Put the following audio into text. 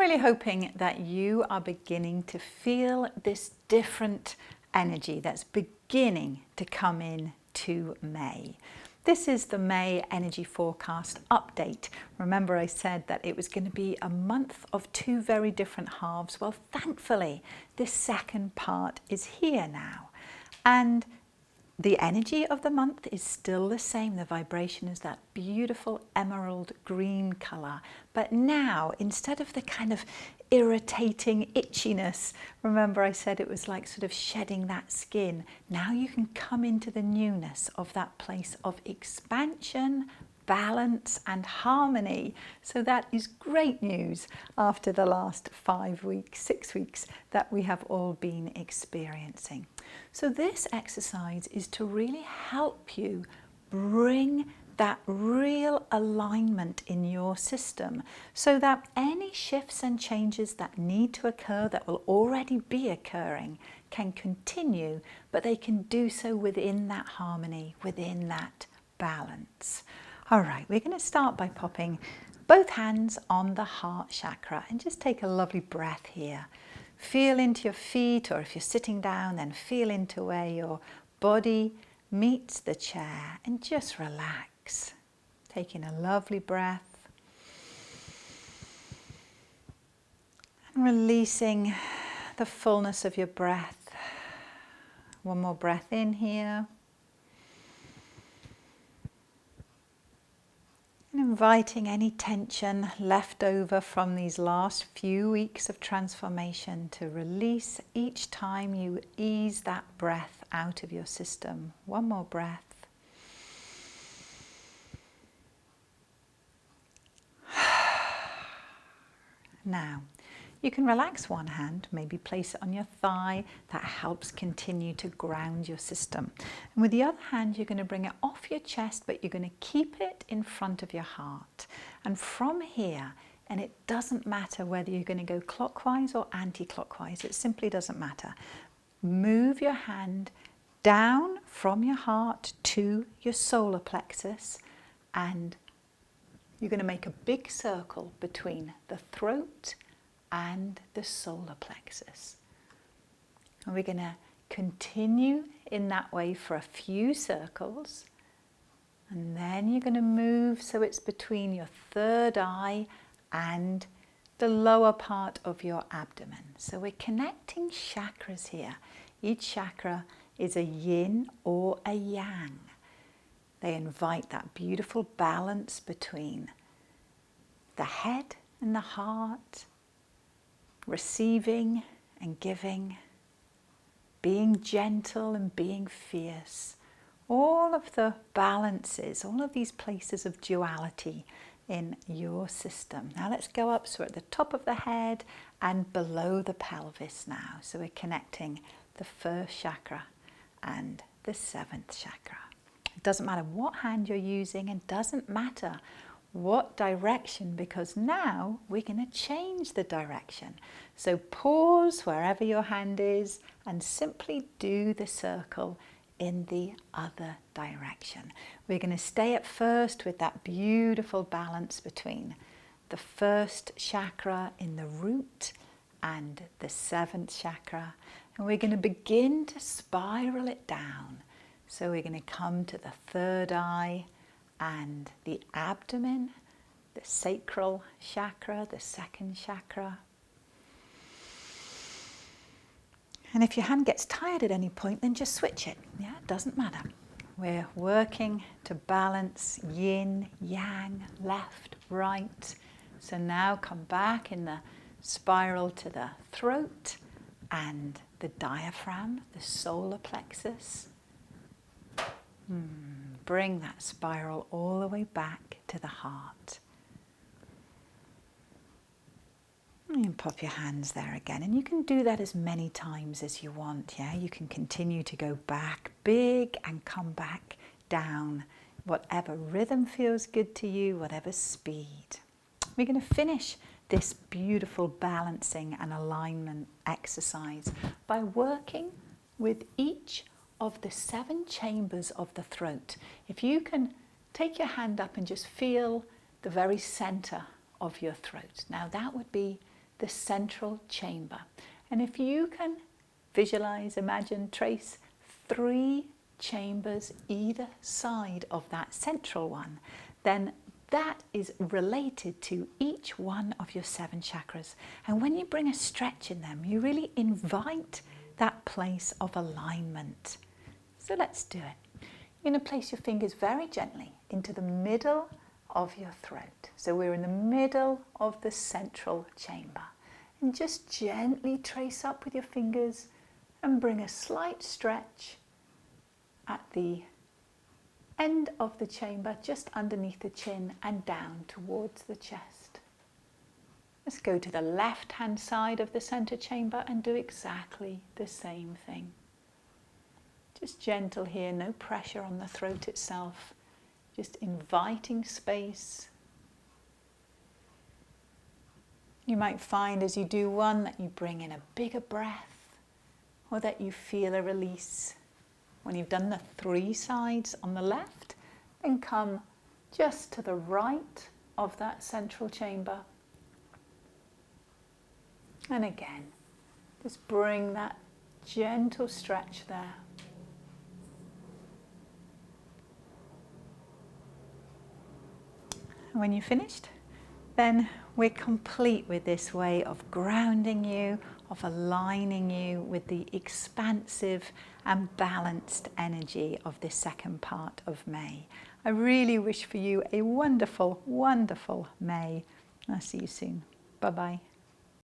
really hoping that you are beginning to feel this different energy that's beginning to come in to May. This is the May energy forecast update. Remember, I said that it was going to be a month of two very different halves. Well, thankfully, this second part is here now. And the energy of the month is still the same. The vibration is that beautiful emerald green colour. But now, instead of the kind of irritating itchiness, remember I said it was like sort of shedding that skin. Now you can come into the newness of that place of expansion, balance and harmony. So that is great news after the last 5 weeks, 6 weeks that we have all been experiencing. So this exercise is to really help you bring that real alignment in your system so that any shifts and changes that need to occur, that will already be occurring, can continue, but they can do so within that harmony, within that balance. All right, we're going to start by popping both hands on the heart chakra and just take a lovely breath here. Feel into your feet, or if you're sitting down, then feel into where your body meets the chair and just relax. Taking a lovely breath and releasing the fullness of your breath. One more breath in here. And inviting any tension left over from these last few weeks of transformation to release each time you ease that breath out of your system. One more breath. Now, you can relax one hand, maybe place it on your thigh. That helps continue to ground your system. And with the other hand, you're going to bring it off your chest, but you're going to keep it in front of your heart. And from here, and it doesn't matter whether you're going to go clockwise or anti-clockwise, it simply doesn't matter. Move your hand down from your heart to your solar plexus, and you're going to make a big circle between the throat and the solar plexus. And we're going to continue in that way for a few circles. And then you're going to move so it's between your third eye and the lower part of your abdomen. So we're connecting chakras here. Each chakra is a yin or a yang. They invite that beautiful balance between the head and the heart, receiving and giving, being gentle and being fierce. All of the balances, all of these places of duality in your system. Now let's go up. So we're at the top of the head and below the pelvis now. So we're connecting the first chakra and the seventh chakra. It doesn't matter what hand you're using, and doesn't matter what direction, because now we're going to change the direction. So pause wherever your hand is and simply do the circle in the other direction. We're going to stay at first with that beautiful balance between the first chakra in the root and the seventh chakra, and we're going to begin to spiral it down. So we're going to come to the third eye and the abdomen, the sacral chakra, the second chakra. And if your hand gets tired at any point, then just switch it. Yeah, it doesn't matter. We're working to balance yin, yang, left, right. So now come back in the spiral to the throat and the diaphragm, the solar plexus. Bring that spiral all the way back to the heart. And pop your hands there again. And you can do that as many times as you want. Yeah, you can continue to go back big and come back down. Whatever rhythm feels good to you, whatever speed. We're going to finish this beautiful balancing and alignment exercise by working with each of the 7 chambers of the throat. If you can take your hand up and just feel the very center of your throat. Now that would be the central chamber. And if you can visualize, imagine, trace 3 chambers either side of that central one, then that is related to each one of your 7 chakras. And when you bring a stretch in them, you really invite that place of alignment. So let's do it. You're going to place your fingers very gently into the middle of your throat. So we're in the middle of the central chamber. And just gently trace up with your fingers and bring a slight stretch at the end of the chamber, just underneath the chin and down towards the chest. Let's go to the left hand side of the center chamber and do exactly the same thing. Just gentle here, no pressure on the throat itself, just inviting space. You might find as you do one that you bring in a bigger breath, or that you feel a release. When you've done the 3 sides on the left, then come just to the right of that central chamber. And again, just bring that gentle stretch there. And when you're finished, then we're complete with this way of grounding you, of aligning you with the expansive and balanced energy of this second part of May. I really wish for you a wonderful, wonderful May. I'll see you soon. Bye-bye.